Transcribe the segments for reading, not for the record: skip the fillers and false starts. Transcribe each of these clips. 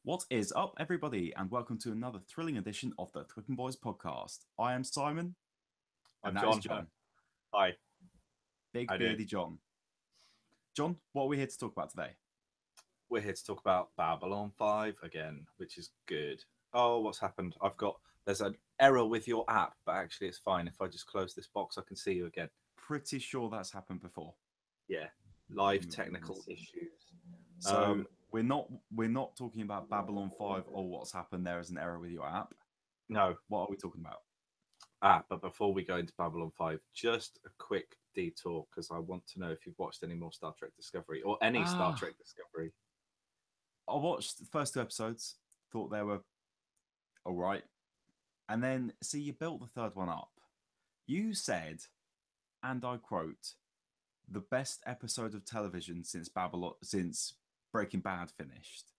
What is up, everybody, and welcome to another thrilling edition of the Thwipping Boys podcast. I am Simon, I'm and that is John. John, Hi. Big How you doing? Beardy John. John, what are we here to talk about today? We're here to talk about Babylon 5 again, which is good. Oh, what's happened? There's an error with your app, but actually it's fine. If I just close this box, I can see you again. Pretty sure that's happened before. Yeah. Live technical Mm. issues. So we're not talking about Babylon 5 or what's happened there as an error with your app. No. What are we talking about? But before we go into Babylon 5, just a quick detour because I want to know if you've watched any more Star Trek Discovery or any Star Trek Discovery. I watched the first two episodes, thought they were all right. And then, see, you built the third one up. You said, and I quote, the best episode of television since Breaking Bad finished.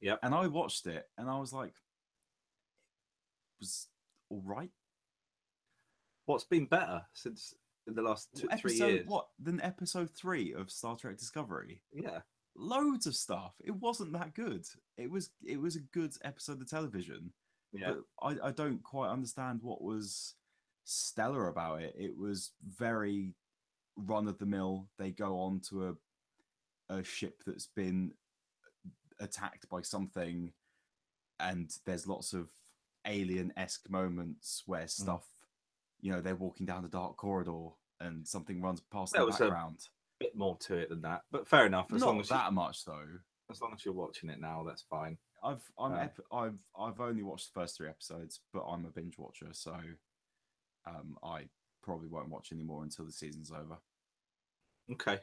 Yep. And I watched it and I was like, it was all right. What's been better since in the last 3 years? What than episode 3 of Star Trek Discovery? Yeah. Loads of stuff. It wasn't that good. It was a good episode of television. Yeah. But I don't quite understand what was stellar about it. It was very run of the mill. They go on to a ship that's been attacked by something, and there's lots of alien-esque moments where stuff, they're walking down the dark corridor and something runs past in There the was a background. bit more to it than that, but fair enough. Not that much though. As long as you're watching it now, that's fine. I've only watched the first 3 episodes, but I'm a binge watcher, so I probably won't watch any more until the season's over. Okay.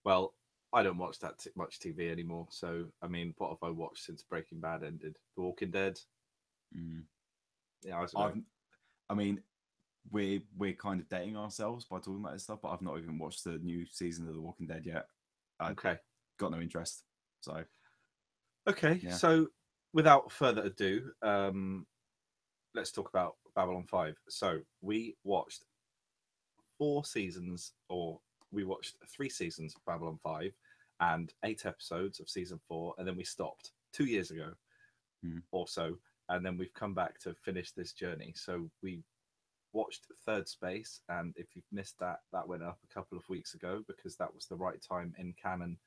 Well, I don't watch that much TV anymore. So, I mean, what have I watched since Breaking Bad ended? The Walking Dead. Yeah, I don't know. I mean, we're kind of dating ourselves by talking about this stuff, but I've not even watched the new season of The Walking Dead yet. Okay. Got no interest. So. Okay. Yeah. So, without further ado, let's talk about Babylon 5. So, we watched 3 seasons of Babylon 5 and 8 episodes of season 4, and then we stopped 2 years ago or so, and then we've come back to finish this journey. So we watched Third Space, and if you've missed that, that went up a couple of weeks ago because that was the right time in canon,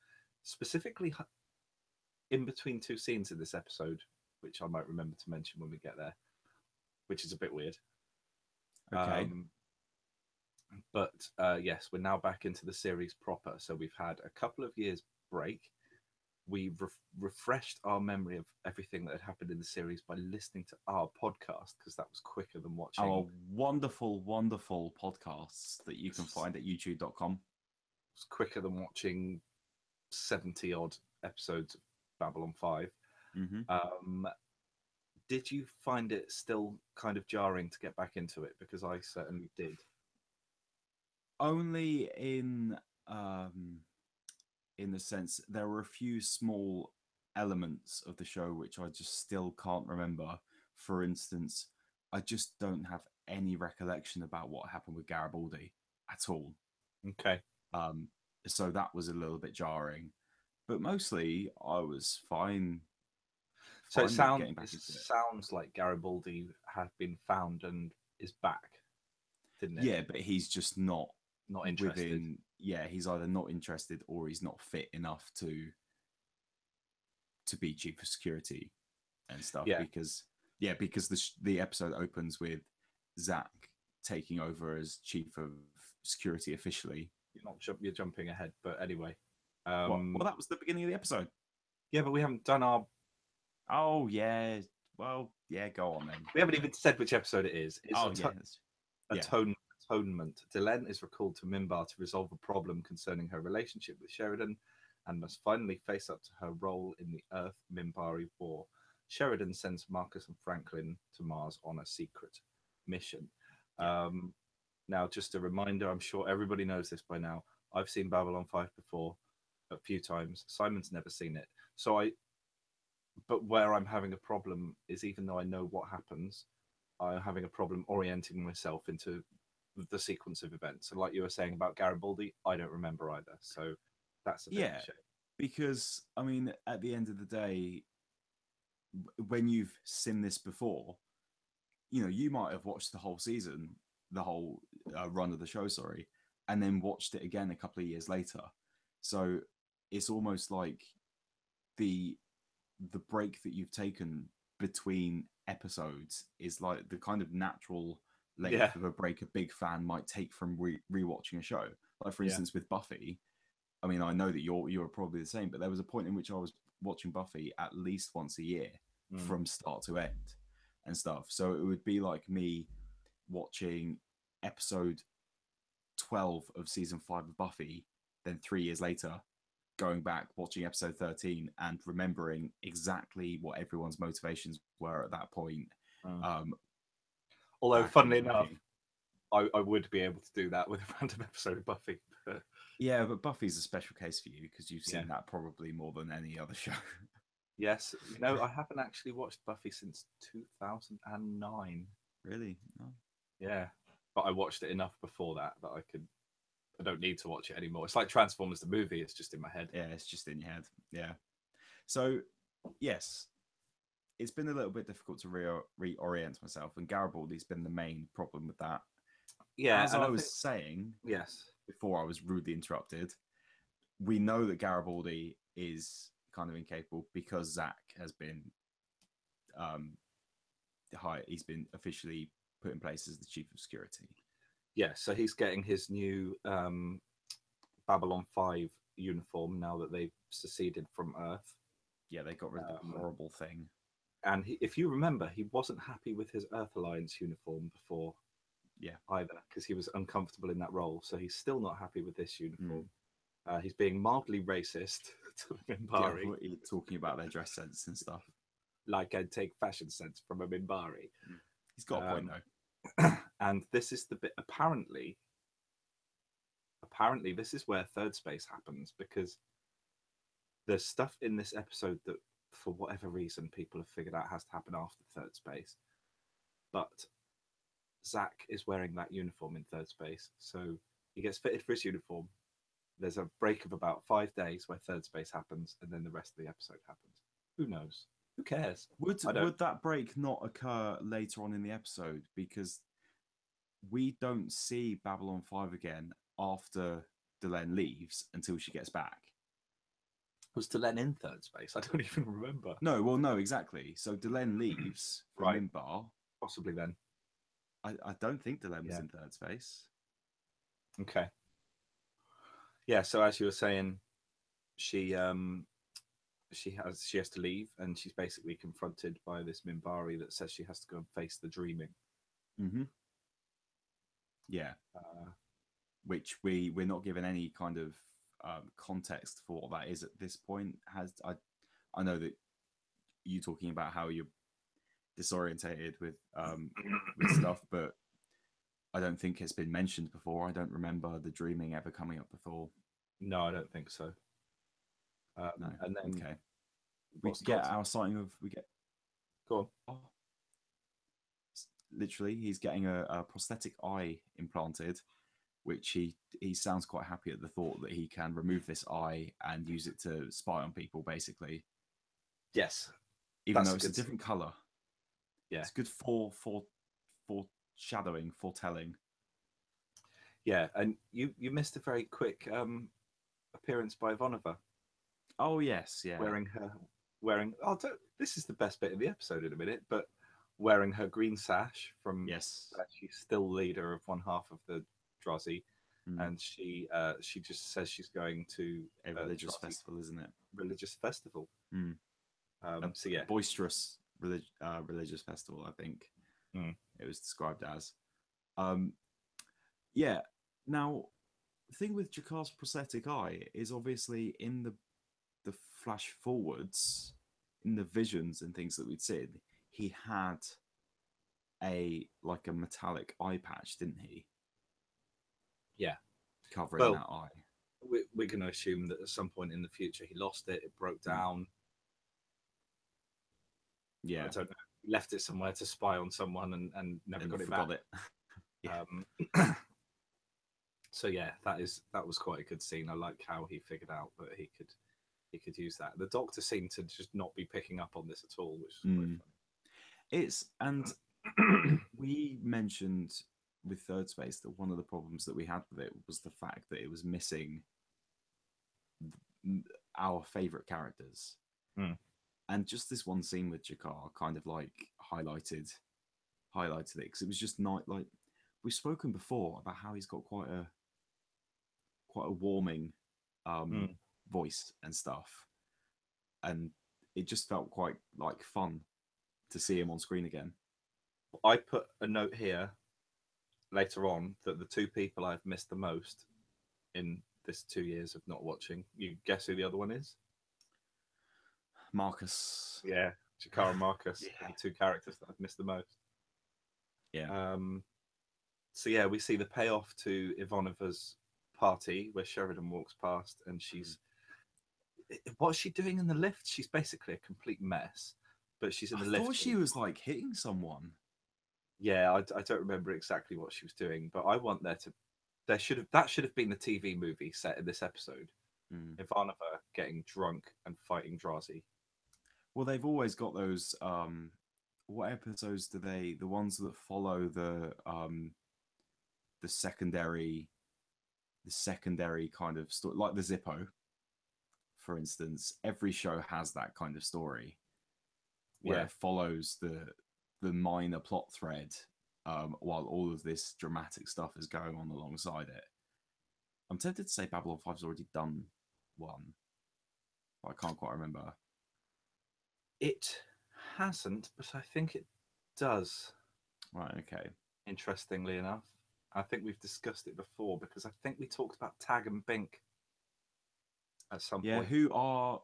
specifically in between 2 scenes in this episode, which I might remember to mention when we get there, which is a bit weird. Okay. But yes, we're now back into the series proper. So we've had a couple of years break. We refreshed our memory of everything that had happened in the series by listening to our podcast because that was quicker than watching our wonderful, wonderful podcasts that you can find at youtube.com. It's quicker than watching 70 odd episodes of Babylon 5. Did you find it still kind of jarring to get back into it? Because I certainly did. Only in the sense there were a few small elements of the show which I just still can't remember. For instance, I just don't have any recollection about what happened with Garibaldi at all. Okay. So that was a little bit jarring, but mostly I was fine. So it sounds like Garibaldi had been found and is back, didn't it? Yeah, but he's just not interested. He's either not interested or he's not fit enough to be chief of security and stuff. Yeah. Because the episode opens with Zach taking over as chief of security officially. You're jumping ahead, but anyway. Well, that was the beginning of the episode. Yeah, but we haven't done our. Oh yeah. Well, yeah. Go on then. We haven't even said which episode it is. It's Atonement. Delenn is recalled to Mimbar to resolve a problem concerning her relationship with Sheridan and must finally face up to her role in the Earth-Mimbari War. Sheridan sends Marcus and Franklin to Mars on a secret mission. Now, just a reminder, I'm sure everybody knows this by now. I've seen Babylon 5 before a few times. Simon's never seen it. But where I'm having a problem is even though I know what happens, I'm having a problem orienting myself into the sequence of events. And like you were saying about Garibaldi, I don't remember either. So that's a bit of a shame. Because, I mean, at the end of the day, when you've seen this before, you might have watched the whole season, the whole run of the show, sorry, and then watched it again a couple of years later. So it's almost like the break that you've taken between episodes is like the kind of natural length of a break a big fan might take from rewatching a show. Like for instance, with Buffy, I mean, I know that you're probably the same, but there was a point in which I was watching Buffy at least once a year from start to end and stuff. So it would be like me watching episode 12 of season 5 of Buffy, then 3 years later going back watching episode 13 and remembering exactly what everyone's motivations were at that point. Although funnily enough, I would be able to do that with a random episode of Buffy. Yeah, but Buffy's a special case for you because you've seen that probably more than any other show. Yes. I haven't actually watched Buffy since 2009. Really? No. Yeah. But I watched it enough before that I don't need to watch it anymore. It's like Transformers the movie. It's just in my head. Yeah, it's just in your head. Yeah. So, yes, it's been a little bit difficult to reorient myself, and Garibaldi's been the main problem with that. Yeah, as I was saying, before I was rudely interrupted, we know that Garibaldi is kind of incapable because Zach has been he's been officially put in place as the chief of security. Yeah, so he's getting his new Babylon 5 uniform now that they've seceded from Earth. Yeah, they got rid of that horrible thing. And if you remember, he wasn't happy with his Earth Alliance uniform before either, because he was uncomfortable in that role. So he's still not happy with this uniform. He's being mildly racist to Minbari. Yeah, talking about their dress sense and stuff. Like I'd take fashion sense from a Minbari. He's got a point, though. And this is the bit, apparently this is where Third Space happens, because there's stuff in this episode that, for whatever reason, people have figured out has to happen after Third Space. But Zach is wearing that uniform in Third Space, so he gets fitted for his uniform. There's a break of about 5 days where Third Space happens, and then the rest of the episode happens. Who knows? Who cares? Would that break not occur later on in the episode? Because we don't see Babylon 5 again after Delenn leaves until she gets back. Was Delenn in Third Space? I don't even remember. No, exactly. So Delenn leaves from Minbar. Possibly then. I don't think Delenn was in Third Space. Okay. Yeah, so as you were saying, she has to leave, and she's basically confronted by this Minbari that says she has to go and face the dreaming. Mm-hmm. Yeah. Which we're not given any kind of context for what that is at this point. I know that you talking about how you're disorientated with stuff, but I don't think it's been mentioned before. I don't remember the dreaming ever coming up before. No, I don't think so. No. And then we get our sighting of Go on. Literally, he's getting a prosthetic eye implanted, which he sounds quite happy at the thought that he can remove this eye and use it to spy on people, basically. Yes. Even though it's a different color. Yeah. It's good for foreshadowing, foretelling. Yeah, and you missed a very quick appearance by Ivanova. Oh yes, yeah. This is the best bit of the episode in a minute, but wearing her green sash from she's still leader of one half of the Drazi, and she just says she's going to a religious festival, isn't it? Religious festival. So yeah, boisterous religious festival, I think it was described as. Yeah. Now, the thing with Jakar's prosthetic eye is obviously in the flash forwards, in the visions and things that we'd seen, he had a metallic eye patch, didn't he? Yeah, covering that eye. We're going to assume that at some point in the future he lost it. It broke down. Yeah, I don't know. He left it somewhere to spy on someone and never got it back. Yeah. So yeah, that was quite a good scene. I like how he figured out that he could he could use that. The Doctor seemed to just not be picking up on this at all, which is Mm. It's and quite funny. we mentioned with Third Space that one of the problems that we had with it was the fact that it was missing our favorite characters. Mm. And just this one scene with Jakar kind of like highlighted it because it was just not like we've spoken before about how he's got quite a warming Mm. voice and stuff, and it just felt quite like fun to see him on screen again. I put a note here later on that the two people I've missed the most in this 2 years of not watching, you guess who the other one is? Marcus. Yeah, Jakar and Marcus Yeah. are the two characters that I've missed the most. Yeah. So yeah, we see the payoff to Ivanova's party where Sheridan walks past, and she's what's she doing in the lift? She's basically a complete mess, but she's in the I lift. thought she was like hitting someone. Yeah, I don't remember exactly what she was doing, but I want that should have been the TV movie set in this episode. Ivanova getting drunk and fighting Drazi. Well, they've always got those. What episodes do they? The ones that follow the secondary, kind of story, like the Zippo, for instance. Every show has that kind of story where Yeah. it follows the minor plot thread, while all of this dramatic stuff is going on alongside it. I'm tempted to say Babylon 5's already done one, but I can't quite remember. It hasn't, but I think it does. Right, okay. Interestingly enough, I think we've discussed it before because I think we talked about Tag and Bink at some Yeah, point. who are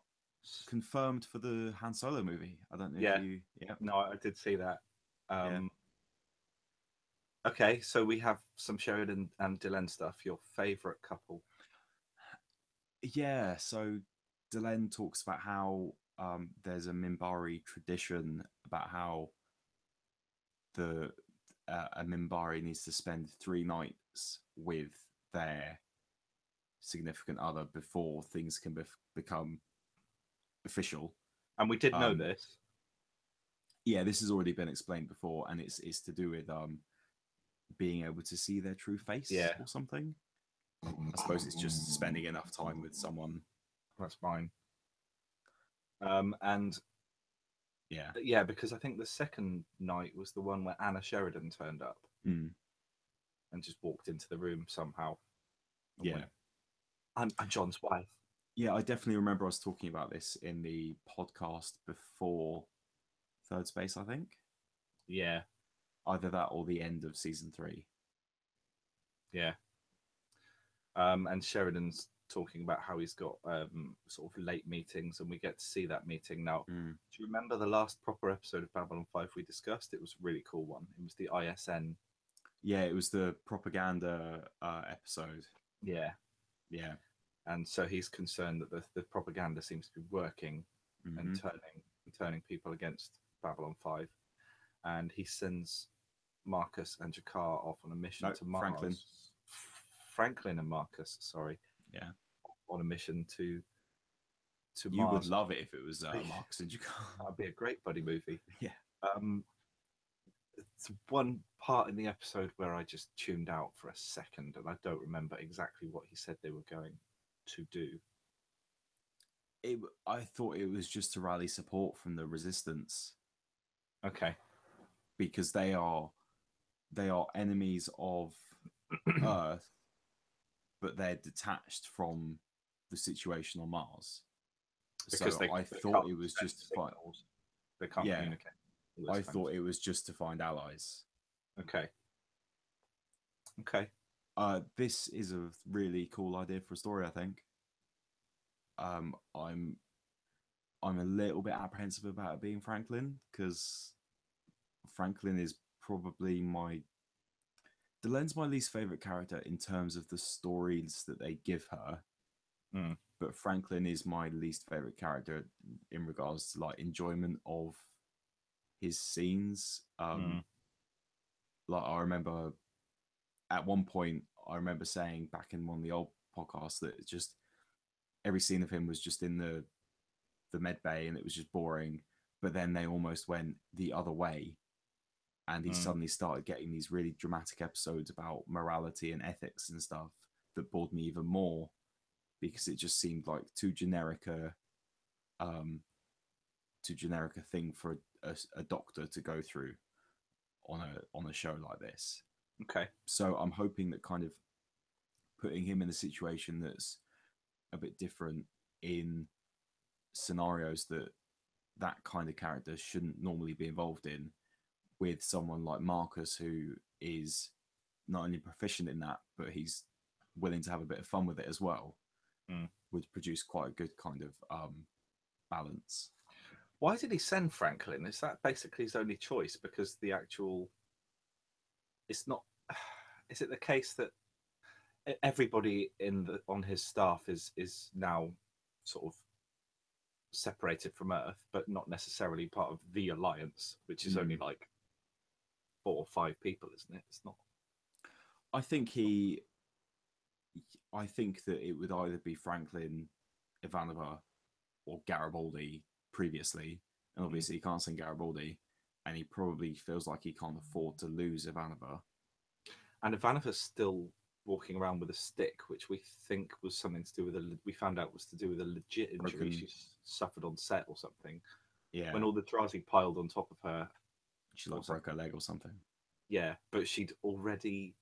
confirmed for the Han Solo movie. I don't know Yeah. if you... Yeah. No, I did see that. Yeah. Okay, so we have some Sheridan and Dylan stuff. Your favourite couple? Yeah, so Delenn talks about how there's a Minbari tradition about how a Minbari needs to spend 3 nights with their significant other before things can become official. And we did know this. Yeah, this has already been explained before, and it's to do with being able to see their true face or something. I suppose it's just spending enough time with someone. That's fine. And yeah, because I think the second night was the one where Anna Sheridan turned up and just walked into the room somehow. Yeah, went, I'm John's wife. Yeah, I definitely remember us talking about this in the podcast before Third Space, I think. Yeah. Either that or the end of season 3. Yeah. And Sheridan's talking about how he's got sort of late meetings, and we get to see that meeting now. Do you remember the last proper episode of Babylon 5 we discussed? It was a really cool one. It was the ISN. Yeah, it was the propaganda episode. Yeah. And so he's concerned that the propaganda seems to be working and turning people against Babylon 5. And he sends Marcus and Jakar off on a mission to Mars. Franklin and Marcus, sorry. Yeah. On a mission to you Mars. Would love it if it was Marcus and Jakar. That'd be a great buddy movie. Yeah. It's one part in the episode where I just tuned out for a second, and I don't remember exactly what he said they were going to do. I thought it was just to rally support from the resistance. Okay. Because they are enemies of Earth, but they're detached from the situation on Mars. Because so I thought it was just to find. They can't communicate. I thought it was just to find allies. Okay. This is a really cool idea for a story, I think. I'm a little bit apprehensive about it being Franklin, because Franklin is probably Delenn's my least favorite character in terms of the stories that they give her. But Franklin is my least favorite character in regards to like enjoyment of his scenes. Like I remember at one point, saying back in one of the old podcasts that it's just every scene of him was just in the med bay, and it was just boring. But then they almost went the other way, and he suddenly started getting these really dramatic episodes about morality and ethics and stuff that bored me even more, because it just seemed like too generic a thing for a doctor to go through on a show like this. Okay. So I'm hoping that kind of putting him in a situation that's a bit different in scenarios that kind of character shouldn't normally be involved in, with someone like Marcus, who is not only proficient in that, but he's willing to have a bit of fun with it as well, would produce quite a good kind of balance. Why did he send Franklin? Is that basically his only choice? Because the actual, it's not. Is it the case that everybody on his staff is now sort of separated from Earth, but not necessarily part of the Alliance, which is only like 4 or 5 people, isn't it? It's not. I think that it would either be Franklin, Ivanova, or Garibaldi previously, and obviously he can't send Garibaldi, and he probably feels like he can't afford to lose Ivanova. And Ivanova's still walking around with a stick, which we think was something to do with we found out was to do with a legit injury she suffered on set or something. Yeah. When all the Drazi piled on top of her, she like broke her leg or something. Yeah, but she'd already,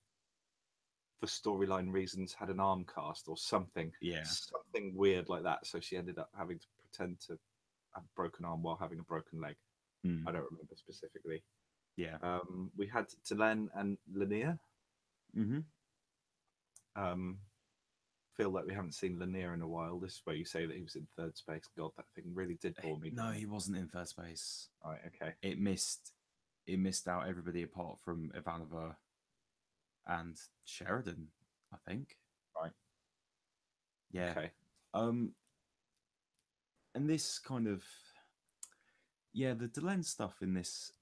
for storyline reasons, had an arm cast or something. Yeah. Something weird like that. So she ended up having to pretend to have a broken arm while having a broken leg. I don't remember specifically. Yeah. We had Delenn and Lanier. Feel like we haven't seen Lanier in a while. This is where you say that he was in third space. God, that thing really did bore me. No, he wasn't in third space. Right, okay. It missed out everybody apart from Ivanova and Sheridan, I think. Right. Yeah. Okay. And this kind of, yeah, the Delenn stuff in this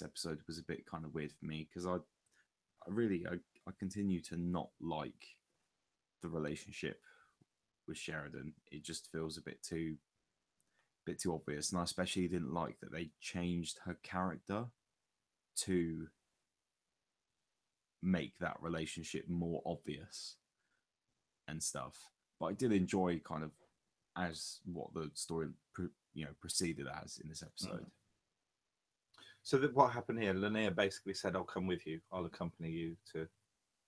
episode was a bit kind of weird for me, because I continue to not like the relationship with Sheridan. It just feels a bit too obvious, and I especially didn't like that they changed her character to make that relationship more obvious and stuff. But I did enjoy kind of as what the story proceeded as in this episode. So what happened here? Lanier basically said, "I'll come with you. I'll accompany you to."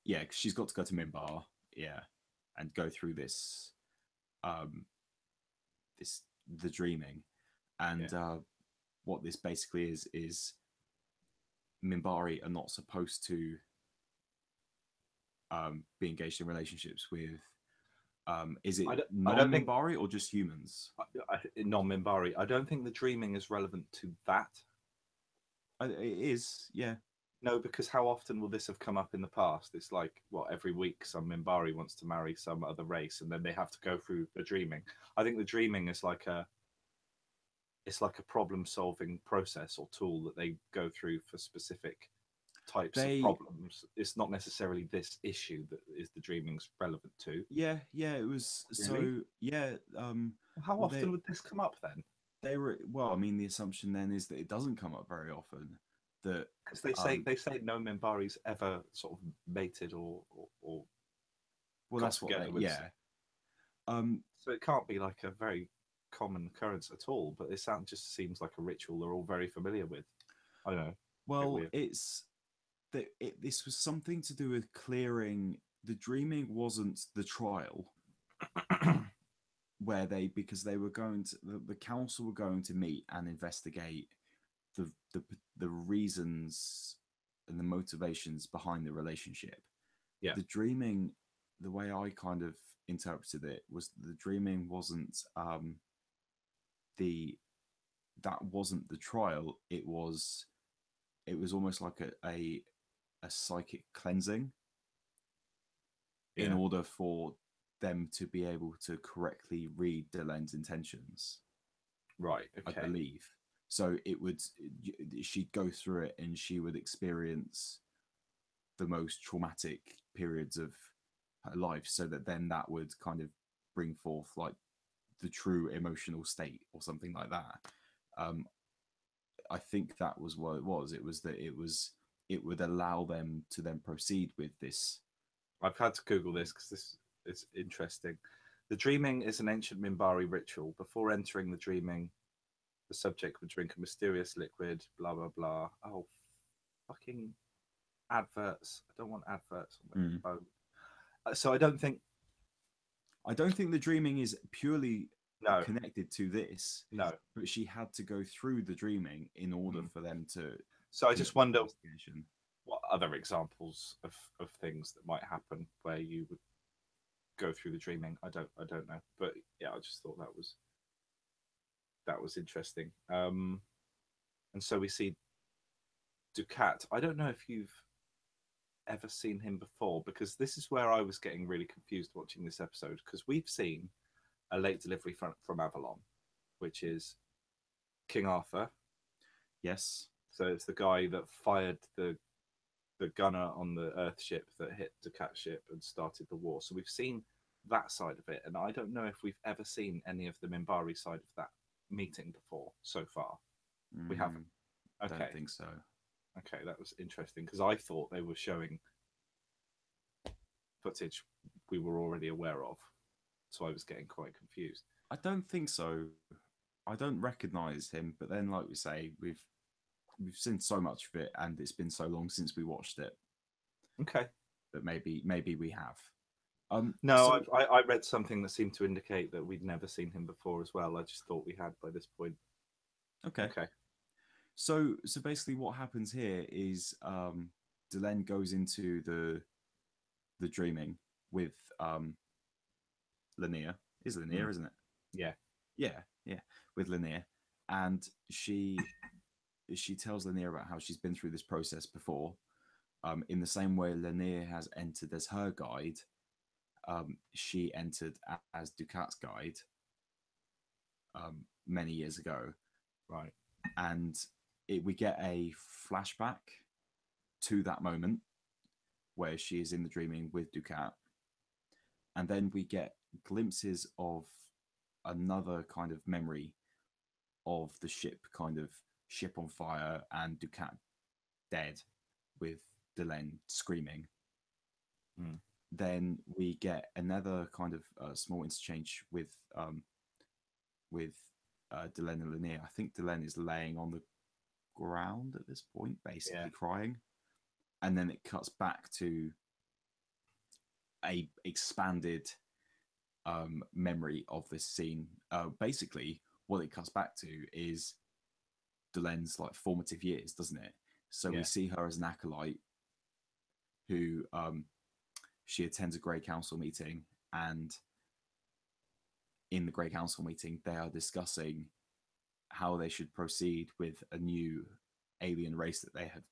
Yeah, because she's got to go to Minbar, yeah, and go through this, the dreaming, and what this basically is Minbari are not supposed to be engaged in relationships with. Is it non-Minbari or just humans? Non-Minbari. I don't think the dreaming is relevant to that. It is, yeah. No, because how often will this have come up in the past? It's like, what, every week some Minbari wants to marry some other race, and then they have to go through the dreaming. I think the dreaming is like a problem-solving process or tool that they go through for specific types of problems. It's not necessarily this issue that is the dreaming's relevant to. Yeah, it was. Really? So yeah. How often would this come up then? I mean, the assumption then is that it doesn't come up very often. That because they say no Minbari's ever sort of mated or well, that's what they, yeah. So it can't be like a very common occurrence at all, but it just seems like a ritual they're all very familiar with. I don't know. Well, it's that this was something to do with clearing. The dreaming wasn't the trial. Where because they were going to, the council were going to meet and investigate the reasons and the motivations behind the relationship. Yeah. The dreaming, the way I kind of interpreted it, was the dreaming wasn't that wasn't the trial. It was almost like a psychic cleansing in order for them to be able to correctly read Delenn's intentions. Right. Okay. I believe. So she'd go through it and she would experience the most traumatic periods of her life, so that then that would kind of bring forth like the true emotional state or something like that. I think that was what it was. It was that it would allow them to then proceed with this. I've had to Google this because this is interesting. The dreaming is an ancient Minbari ritual. Before entering the dreaming, the subject would drink a mysterious liquid, blah, blah, blah. Oh, fucking adverts. I don't want adverts on my phone. So I don't think the dreaming is purely no connected to this. no. But she had to go through the dreaming in order for them to. So I just wonder what other examples of things that might happen where you would go through the dreaming. I don't know, but yeah, I just thought that was interesting. And so we see Ducat. I don't know if you've ever seen him before, because this is where I was getting really confused watching this episode, because we've seen a late delivery from Avalon, which is King Arthur. Yes. So it's the guy that fired the gunner on the Earth ship that hit Ducat's ship and started the war. So we've seen that side of it, and I don't know if we've ever seen any of the Minbari side of that meeting before so far. We haven't. Okay. I don't think so. Okay, that was interesting, because I thought they were showing footage we were already aware of, so I was getting quite confused. I don't think so. I don't recognize him, but then, like we say, we've seen so much of it, and it's been so long since we watched it. Okay, but maybe we have. No, so, I read something that seemed to indicate that we'd never seen him before as well. I just thought we had by this point. Okay. So basically, what happens here is Delenn goes into the dreaming with Lanier. Is Lanier, isn't it? Yeah. With Lanier, and she tells Lanier about how she's been through this process before. In the same way Lanier has entered as her guide, she entered as Ducat's guide many years ago. Right. And we get a flashback to that moment where she is in the dreaming with Ducat. And then we get glimpses of another kind of memory of the ship on fire and Ducat dead with Delenn screaming. Then we get another kind of small interchange with Delenn and Lanier. I think Delenn is laying on the ground at this point, basically crying, and then it cuts back to a expanded memory of this scene. Basically, what it cuts back to is Delenn's like formative years, doesn't it? So we see her as an acolyte who she attends a Grey Council meeting, and in the Grey Council meeting, they are discussing how they should proceed with a new alien race that they have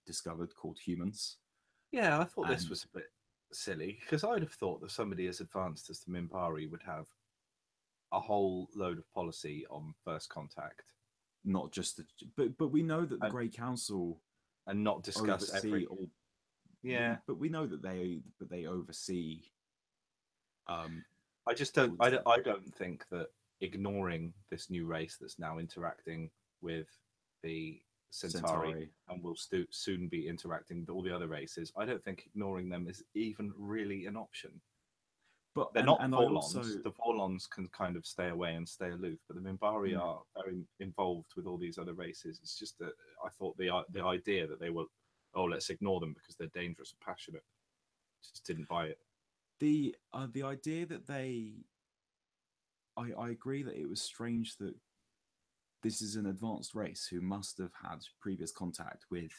discovered called humans. Yeah, I thought this was a bit silly, because I'd have thought that somebody as advanced as the Minbari would have a whole load of policy on first contact. Not just but we know that the Grey Council and not discuss every. But we know that they oversee. I just don't. I don't think that ignoring this new race that's now interacting with the Centauri and will soon be interacting with all the other races. I don't think ignoring them is even really an option. But they're not Vorlons. The Vorlons can kind of stay away and stay aloof, but the Minbari are very involved with all these other races. It's just that I thought the idea that they were, let's ignore them because they're dangerous and passionate, just didn't buy it. The idea that I agree that it was strange that this is an advanced race who must have had previous contact with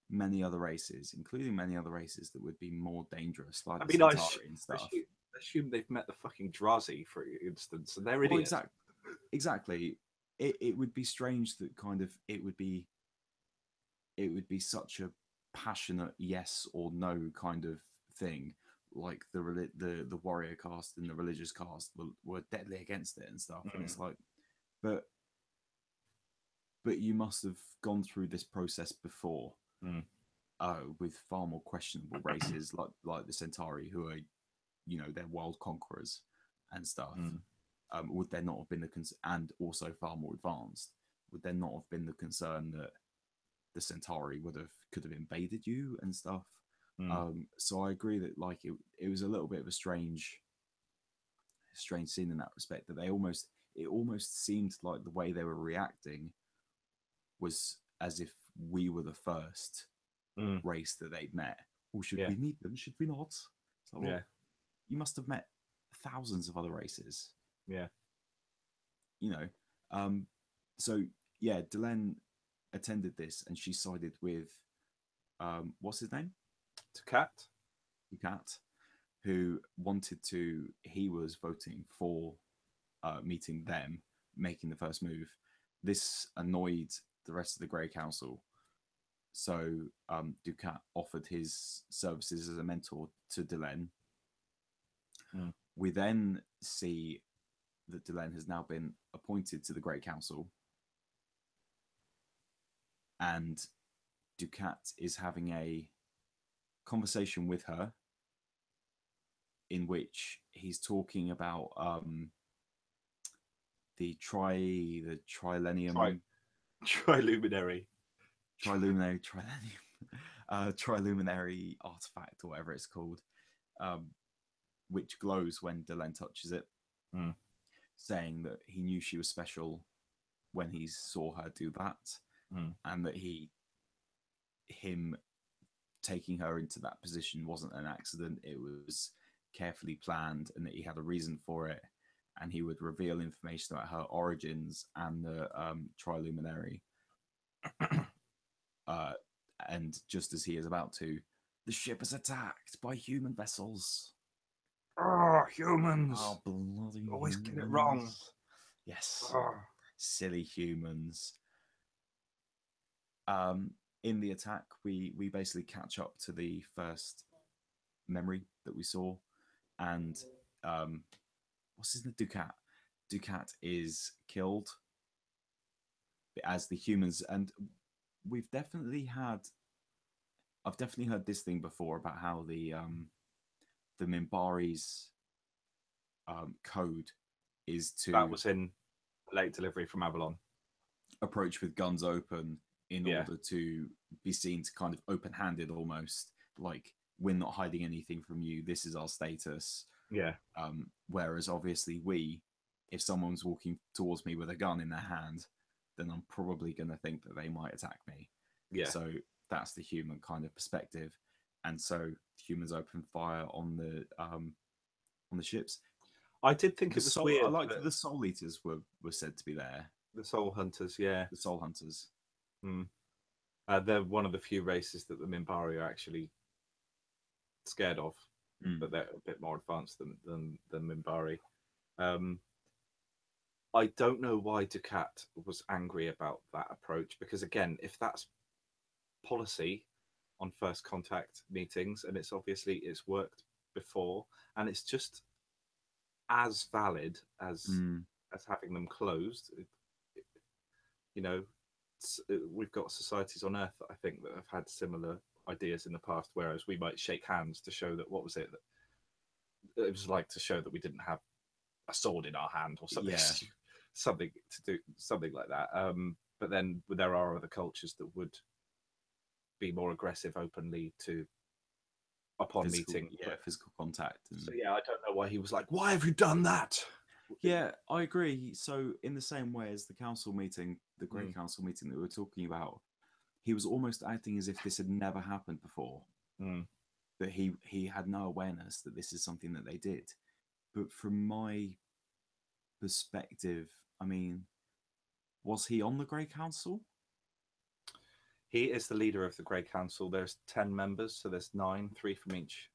many other races, including many other races that would be more dangerous, like the Centauri and stuff. Assume they've met the fucking Drazi, for instance, and they're idiots. Exactly. It would be strange that kind of it would be such a passionate yes or no kind of thing. Like the warrior caste and the religious caste were deadly against it and stuff, and it's like, but you must have gone through this process before, with far more questionable races like the Centauri, who are, they're world conquerors, and stuff, Mm. would there not have been and also far more advanced? Would there not have been the concern that the Centauri could have invaded you and stuff? So I agree that like it was a little bit of a strange scene in that respect, that it almost seemed like the way they were reacting was as if we were the first race that they'd met. Or should we meet them? Should we not? So, well, you must have met thousands of other races. Yeah. You know. So yeah, Delenn attended this and she sided with what's his name? Ducat, who he was voting for meeting them, making the first move. This annoyed the rest of the Grey Council. So Ducat offered his services as a mentor to Delenn. We then see that Delenn has now been appointed to the Grey Council, and Ducat is having a conversation with her in which he's talking about the trilenium triluminary triluminary artifact, or whatever it's called, which glows when Delenn touches it, saying that he knew she was special when he saw her do that, and that him taking her into that position wasn't an accident, it was carefully planned, and that he had a reason for it, and he would reveal information about her origins and the triluminary. And just as he is about to, the ship is attacked by human vessels. Oh, humans! Oh, bloody always humans. get it wrong. Yes, Oh. silly humans. In the attack, we basically catch up to the first memory that we saw, and what's his name? Ducat is killed as the humans, and I've definitely heard this thing before about how the Minbari's code is to, that was in late delivery from Avalon, approach with guns open in order to be seen to kind of open-handed, almost like, we're not hiding anything from you, this is our status. Whereas obviously if someone's walking towards me with a gun in their hand, then I'm probably going to think that they might attack me. So that's the human kind of perspective, and so humans open fire on the ships. I did think it was weird. I liked that the Soul Eaters were said to be there. The Soul Hunters, the Soul Hunters. They're one of the few races that the Minbari are actually scared of, but they're a bit more advanced than Minbari. I don't know why Ducat was angry about that approach, because again, if that's policy on first contact meetings, and it's worked before, and it's just as valid as having them closed. We've got societies on Earth that I think that have had similar ideas in the past, whereas we might shake hands to show that it was like to show that we didn't have a sword in our hand or something, something like that. But then there are other cultures that would be more aggressive openly upon meeting. Physical contact. So I don't know why he was like, why have you done that? Yeah, I agree. So in the same way as the council meeting, the Great Council meeting that we were talking about, he was almost acting as if this had never happened before. That he had no awareness that this is something that they did. But from my perspective, I mean, was he on the Great Council? He is the leader of the Grey Council. There's 10 members, so there's 9, 3 from each,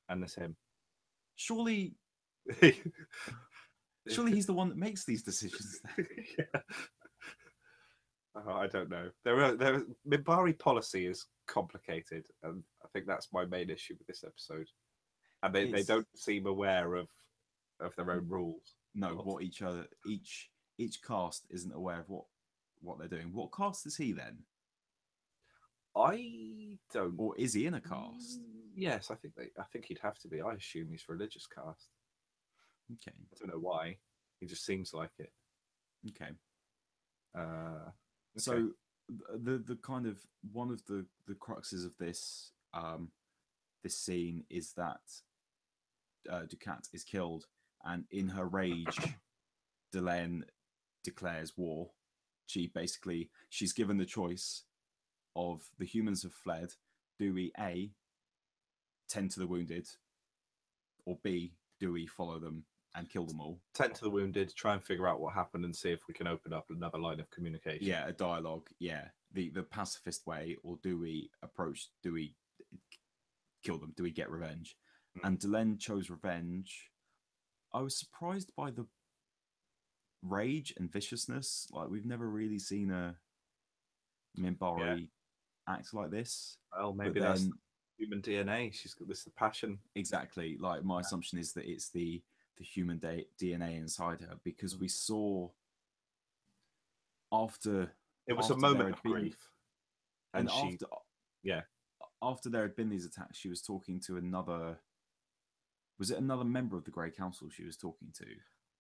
and there's him. Surely he's the one that makes these decisions. I don't know. Minbari policy is complicated, and I think that's my main issue with this episode. And they don't seem aware of their own rules. No, what each cast isn't aware of what they're doing. What cast is he then? I don't. Or is he in a cast? Yes, I think he'd have to be. I assume he's religious cast. Okay. I don't know why. He just seems like it. Okay. Okay. So the kind of one of the cruxes of this scene is that Ducat is killed, and in her rage, Delenn declares war. She's given the choice of the humans have fled. Do we A, tend to the wounded, or B, do we follow them and kill them all? Tend to the wounded, try and figure out what happened and see if we can open up another line of communication. Yeah, a dialogue. Yeah, the pacifist way, or do we kill them? Do we get revenge? And Delenn chose revenge. I was surprised by the rage and viciousness. Like, we've never really seen a Minbari act like this. Well, maybe that's human DNA. She's got this passion. Exactly. Like, my assumption is that it's the human DNA inside her, because we saw after it was a moment of grief, and after there had been these attacks, she was talking to another. Was it another member of the Grey Council she was talking to?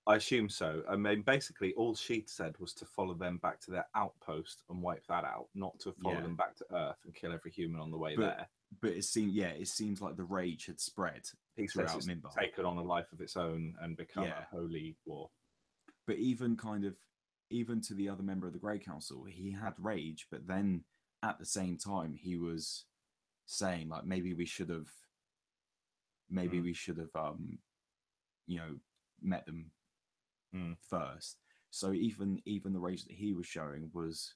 I assume so. I mean, basically, all she'd said was to follow them back to their outpost and wipe that out, not to follow them back to Earth and kill every human on the way there. But it seems like the rage had spread throughout Minbar, taken on a life of its own and become a holy war. But even to the other member of the Grey Council, he had rage, but then at the same time he was saying, like, maybe we should have met them first. So even the rage that he was showing was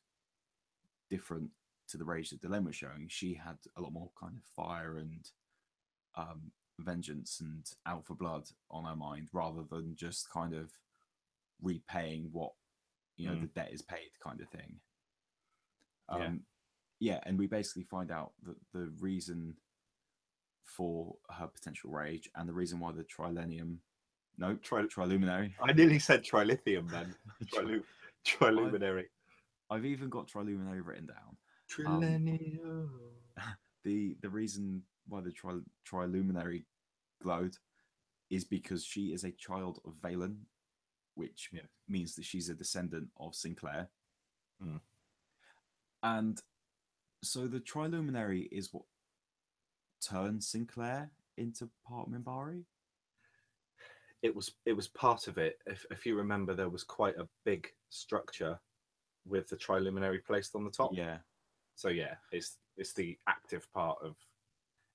different to the rage that Delenn was showing. She had a lot more kind of fire and vengeance and out for blood on her mind, rather than just kind of repaying what the debt is paid kind of thing. And we basically find out that the reason for her potential rage and the reason why the triluminary. I nearly said trilithium then. Triluminary. I've even got triluminary written down. Trilenium. The reason why the triluminary glowed is because she is a child of Valen, which means that she's a descendant of Sinclair. And so the triluminary is what turned Sinclair into part Minbari. It was part of it. If you remember, there was quite a big structure with the triluminary placed on the top. Yeah. So it's the active part of,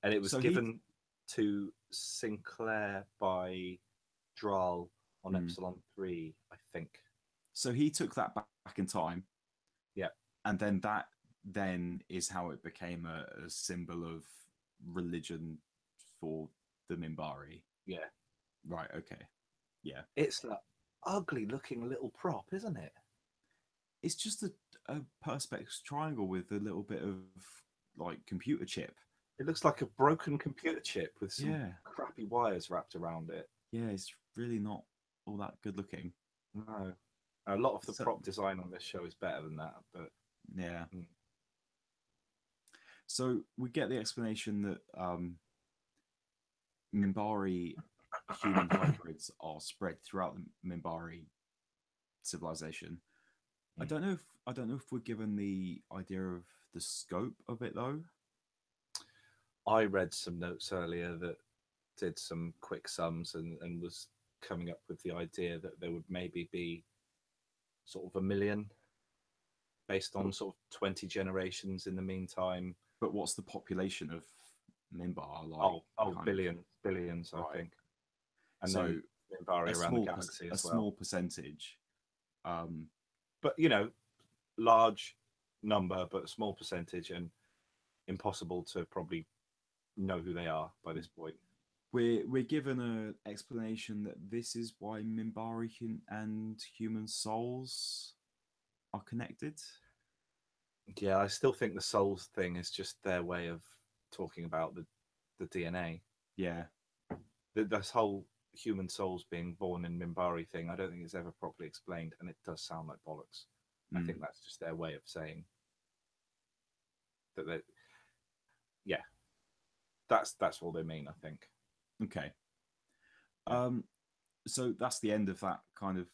and it was given to Sinclair by Dral on Epsilon 3, I think. So he took that back in time. Yeah. And then that is how it became a symbol of religion for the Minbari. Yeah. Right, okay. Yeah. It's an ugly looking little prop, isn't it? It's just a perspex triangle with a little bit of like computer chip. It looks like a broken computer chip with some crappy wires wrapped around it. Yeah, it's really not all that good looking. No. A lot of the prop design on this show is better than that, but yeah. So we get the explanation that Minbari human hybrids are spread throughout the Minbari civilization. I don't know if we're given the idea of the scope of it though. I read some notes earlier that did some quick sums and was coming up with the idea that there would maybe be sort of 1 million based on sort of 20 generations in the meantime. But what's the population of Minbar like? Billions, right. I think. And so Minbari around the galaxy as well. A small percentage. But large number, but a small percentage, and impossible to probably know who they are by this point. We're given an explanation that this is why Minbari and human souls are connected. Yeah, I still think the souls thing is just their way of talking about the DNA. Yeah. This whole human souls being born in Minbari thing, I don't think it's ever properly explained, and it does sound like bollocks. I think that's just their way of saying that they... Yeah. That's all they mean, I think. Okay. so that's the end of that kind of.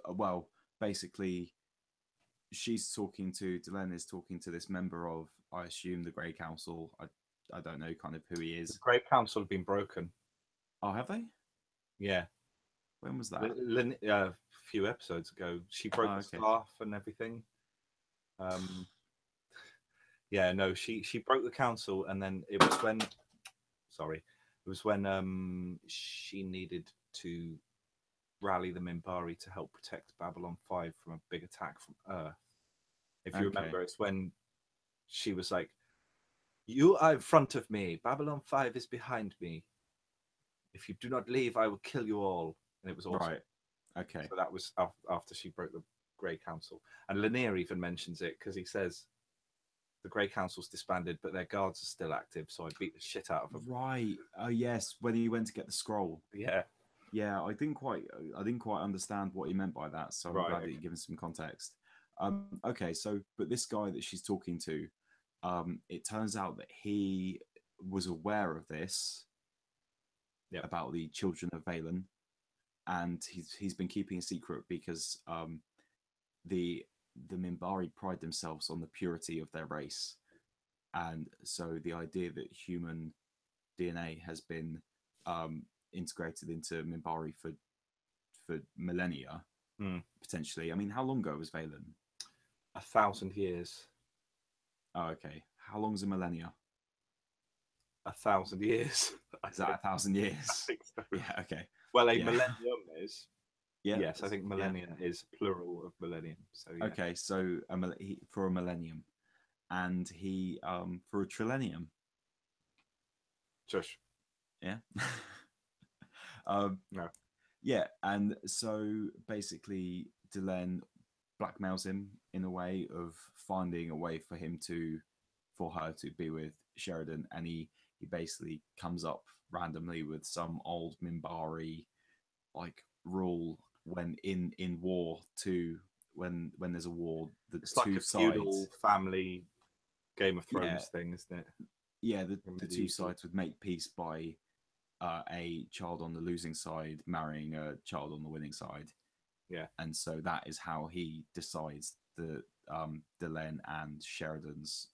Well, basically, she's talking to Delenn is talking to this member of, I assume, the Grey Council. I don't know kind of who he The is. Great Council have been broken. Oh, have they? Yeah, When was that? a few episodes ago. She broke the Okay. staff and everything. Yeah, no, she broke the council, and then it was when, sorry, it was when she needed to rally the Minbari to help protect Babylon 5 from a big attack from Earth. If you remember, it's when she was like, "You are in front of me. Babylon 5 is behind me. If you do not leave, I will kill you all." And it was awesome. Right. Okay. So that was after she broke the Grey Council. And Lanier even mentions it because he says, the Grey Council's disbanded, but their guards are still active, so I beat the shit out of them. Right. Oh yes, when he went to get the scroll. Yeah. Yeah, I didn't quite understand what he meant by that, so I'm glad that you've given some context. Okay, so but this guy that she's talking to, it turns out that he was aware of this about the children of Valen, and he's been keeping a secret because the Minbari pride themselves on the purity of their race, and so the idea that human DNA has been integrated into Minbari for millennia, potentially. I mean, how long ago was Valen? 1,000 years. Oh, okay. How long is a millennia? 1,000 years. Is that 1,000 years? I think so. Yeah. Okay. Well, a millennium is. Yeah. Yes, I think millennium is plural of millennium. So yeah. Okay, so for a millennium, and he for a trillennium. Shush. Yeah. No. Yeah, and so basically, Delenn blackmails him in a way of finding a way for her to be with Sheridan, and he basically comes up randomly with some old Minbari like rule when in war too, when there's a war, it's like a feudal family Game of Thrones thing, isn't it? Yeah, the two sides would make peace by a child on the losing side marrying a child on the winning side. Yeah, and so that is how he decides the Delenn and Sheridan's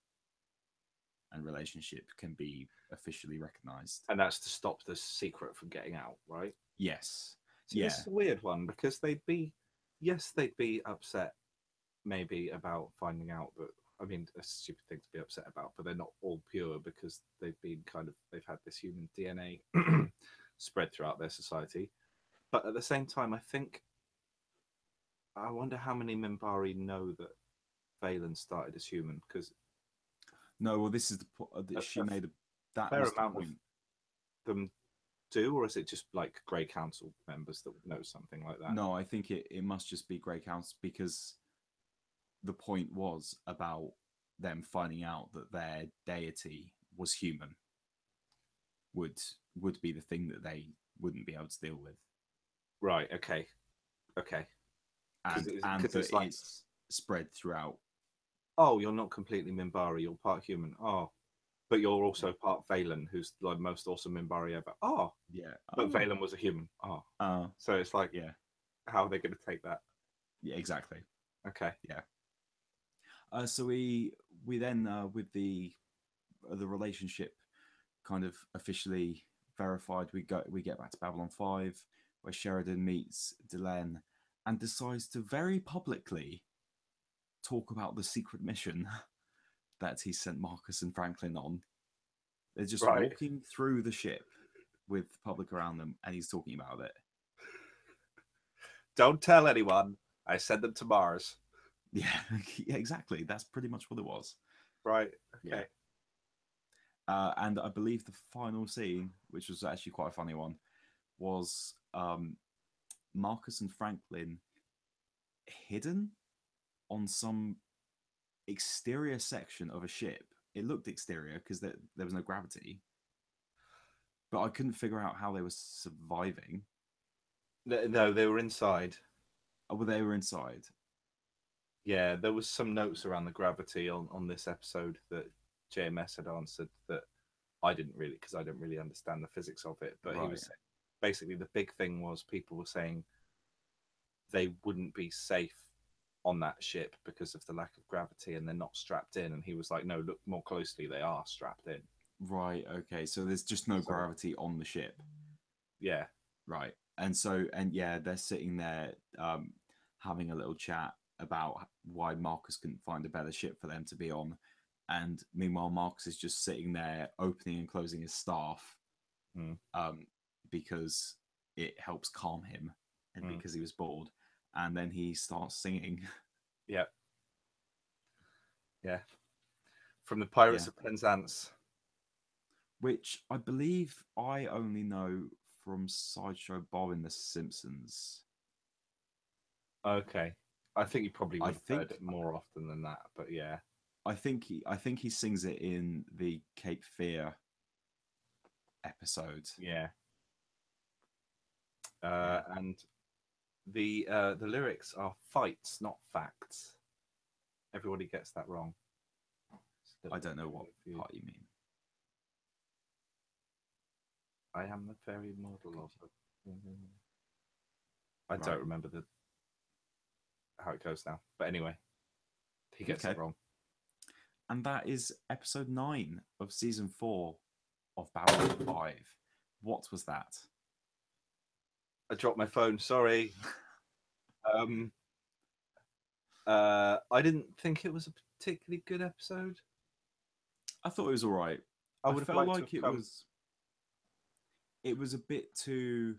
and relationship can be officially recognized. And that's to stop the secret from getting out, right? Yes. So this is a weird one because they'd be upset maybe about finding out, but I mean, a stupid thing to be upset about, but they're not all pure because they've had this human DNA spread throughout their society. But at the same time, I wonder how many Minbari know that Valen started as human, because no, well, this is the she made that fair was amount the point. of them do, or is it just like Grey Council members that would know something like that? No, I think it must just be Grey Council, because the point was about them finding out that their deity was human would be the thing that they wouldn't be able to deal with. Right. Okay. And that it's like, spread throughout. Oh, you're not completely Minbari. You're part human. Oh, but you're also part Valen, who's the most awesome Minbari ever. Oh, yeah. But Valen was a human. Oh. So it's like, how are they going to take that? Yeah, exactly. Okay. Yeah. So we then with the relationship kind of officially verified, we get back to Babylon 5, where Sheridan meets Delenn and decides to very publicly talk about the secret mission that he sent Marcus and Franklin on. They're just walking through the ship with the public around them, and he's talking about it. Don't tell anyone. I sent them to Mars. Yeah, exactly. That's pretty much what it was. Right. Okay. Yeah. And I believe the final scene, which was actually quite a funny one, was Marcus and Franklin hidden on some exterior section of a ship. It looked exterior because there was no gravity, but I couldn't figure out how they were surviving. No, they were inside. Oh, well, they were inside. Yeah, there was some notes around the gravity on this episode that JMS had answered that I didn't really, because I didn't really understand the physics of it. But he was saying basically the big thing was people were saying they wouldn't be safe on that ship because of the lack of gravity, and they're not strapped in. And he was like, no, look more closely, they are strapped in. Right. Okay. So there's just no gravity on the ship. Yeah. Right. And so, and yeah, they're sitting there having a little chat about why Marcus couldn't find a better ship for them to be on. And meanwhile, Marcus is just sitting there opening and closing his staff because it helps calm him and because he was bored. And then he starts singing. Yeah. Yeah. From the Pirates of Penzance. Which I believe I only know from Sideshow Bob in The Simpsons. Okay. I think you probably would have heard it more often than that, but yeah. I think he sings it in the Cape Fear episode. Yeah. And the lyrics are fights, not facts. Everybody gets that wrong. I don't know what part you mean. I am the fairy model of the... I don't remember how it goes now. But anyway, he gets it wrong. And that is episode 9 of season 4 of Babylon 5. What was that? I dropped my phone, sorry. I didn't think it was a particularly good episode. I thought it was all right. I would have felt liked like it was a bit too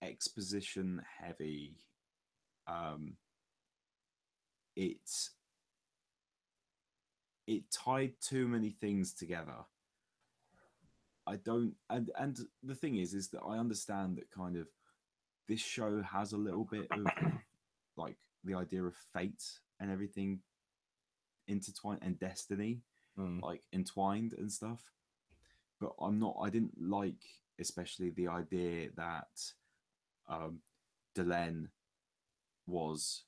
exposition heavy. It tied too many things together. I don't, and the thing is that I understand that kind of this show has a little bit of like the idea of fate and everything intertwined, and destiny like entwined and stuff, but I didn't like especially the idea that Delenn was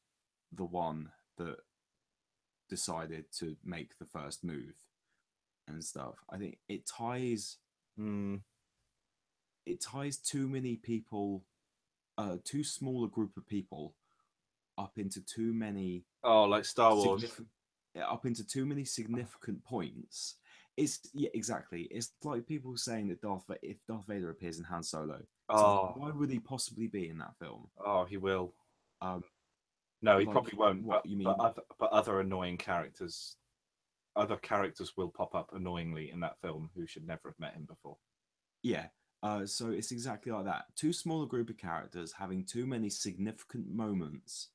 the one that decided to make the first move and stuff. I think it ties too many people, too small a group of people up into too many like Star Wars, up into too many significant points. It's exactly. It's like people saying that if Darth Vader appears in Han Solo, like, why would he possibly be in that film? Oh, he will. No, he probably won't. What you mean? But other annoying characters, other characters will pop up annoyingly in that film who should never have met him before. Yeah. So it's exactly like that. Too small a group of characters having too many significant moments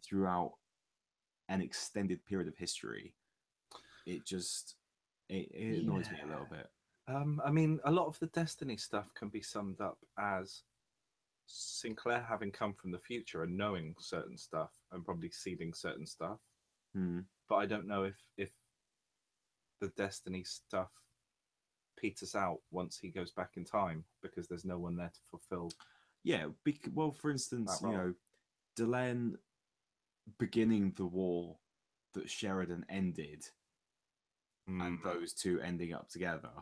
throughout an extended period of history. It just it annoys me a little bit. I mean, a lot of the Destiny stuff can be summed up as Sinclair having come from the future and knowing certain stuff and probably seeding certain stuff. But I don't know if the Destiny stuff peters out once he goes back in time because there's no one there to fulfill. Yeah, well, for instance, you know, Delenn beginning the war that Sheridan ended and those two ending up together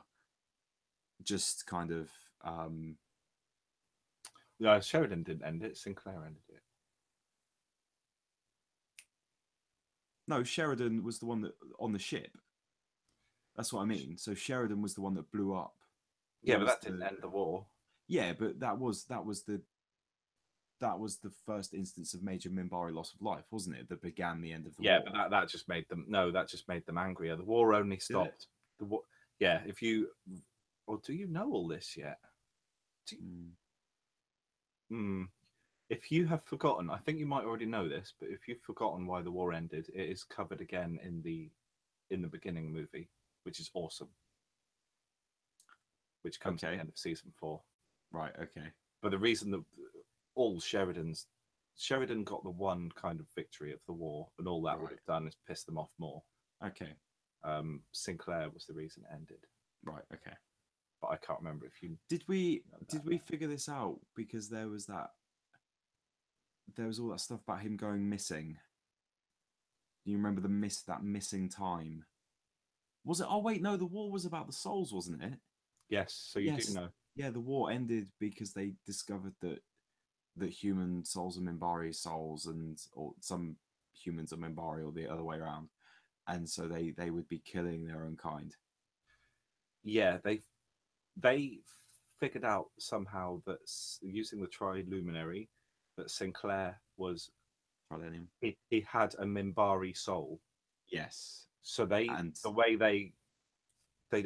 just kind of no, Sheridan didn't end it, Sinclair ended it. No, Sheridan was the one that on the ship. That's what I mean. So Sheridan was the one that blew up. Yeah, but that didn't end the war. Yeah, but that was the first instance of major Minbari loss of life, wasn't it? That began the end of the war. Yeah, but that just made them angrier. The war only stopped. The war. Yeah, if you, or do you know all this yet? If you have forgotten, I think you might already know this, but if you've forgotten why the war ended, it is covered again in the beginning movie, which is awesome. Which comes at the end of season 4. Right. Okay. But the reason that all Sheridan got the one kind of victory of the war, and all that would have done is piss them off more. Okay. Sinclair was the reason it ended. Right. Okay. But I can't remember if you did we figure this out because there was all that stuff about him going missing. Do you remember that missing time? Was it? Oh wait, no, the war was about the souls, wasn't it? Yes. So you do know. Yeah, the war ended because they discovered that human souls are Minbari souls, and or some humans are Minbari, or the other way around, and so they would be killing their own kind. Yeah, they figured out somehow that using the Triluminary, that Sinclair was Trilenium. he had a Minbari soul. Yes, So and the way they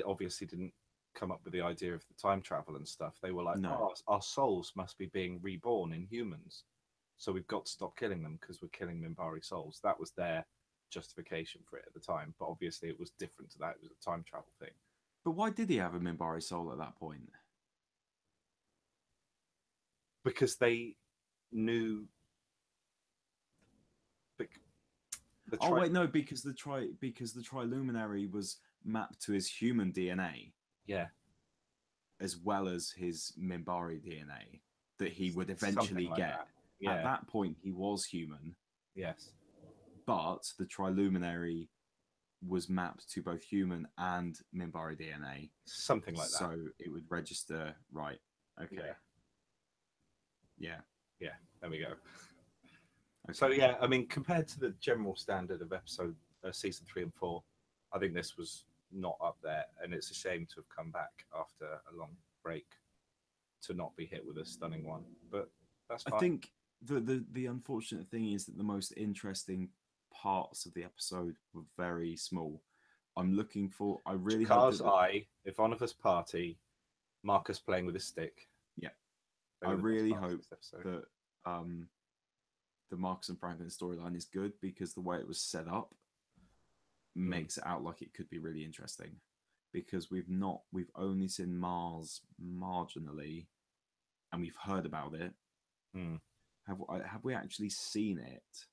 obviously didn't come up with the idea of the time travel and stuff. They were like, no, oh, our souls must be being reborn in humans, so we've got to stop killing them because we're killing Minbari souls. That was their justification for it at the time, but obviously it was different to that. It was a time travel thing. but why did he have a Minbari soul at that point? Because they knew the Oh wait, no, because the Triluminary was mapped to his human DNA yeah, as well as his Minbari DNA that he would something eventually like get. that. At Yeah, that point, he was human, yes, but the Triluminary was mapped to both human and Minbari DNA, something like that. so it would register right. Okay. Yeah. Yeah, there we go. Okay. So yeah, I mean, compared to the general standard of episode season 3 and 4, I think this was not up there, and it's a shame to have come back after a long break to not be hit with a stunning one. But that's fine. I think the unfortunate thing is that the most interesting parts of the episode were very small. I'm looking for. I really hope Jakar's eye, Ivanova's party, Marcus playing with his stick. Yeah, They I were the best really parts of hope this episode. that the Marcus and Franklin storyline is good, because the way it was set up makes it out like it could be really interesting. Because we've only seen Mars marginally, and we've heard about it. Mm. Have we actually seen it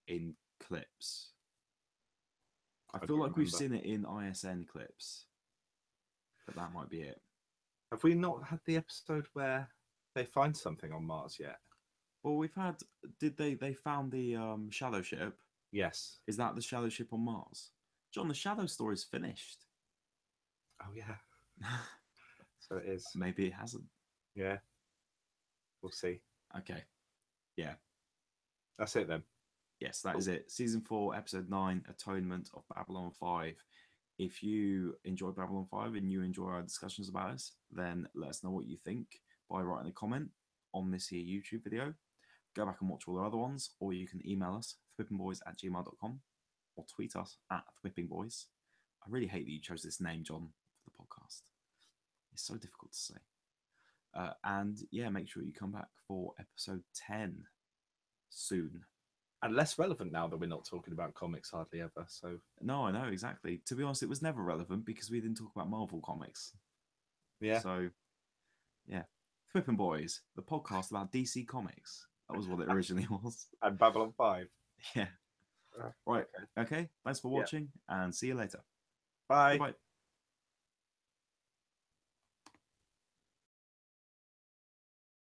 in clips? I feel like we've seen it in ISN clips, but that might be it. Have we not had the episode where they find something on Mars yet? Well, we've had. Did they found the shadow ship? Yes. Is that the shadow ship on Mars? John, the shadow story's finished. Oh yeah. So it is. Maybe it hasn't. Yeah. We'll see. Okay. Yeah. That's it then. Yes, that is it. Season 4, episode 9, Atonement of Babylon 5. If you enjoy Babylon 5 and you enjoy our discussions about us, then let us know what you think by writing a comment on this here YouTube video. Go back and watch all the other ones, or you can email us, thwippingboys@gmail.com, or tweet us at thwippingboys. I really hate that you chose this name, John, for the podcast. It's so difficult to say. And yeah, make sure you come back for episode 10 soon. And less relevant now that we're not talking about comics hardly ever. So no, I know, exactly. To be honest, it was never relevant because we didn't talk about Marvel comics. Yeah. So yeah, Thwipping Boys, the podcast about DC Comics. That was what it originally was. And Babylon 5. Yeah. Right. Okay. Thanks for watching, and see you later. Bye. Goodbye.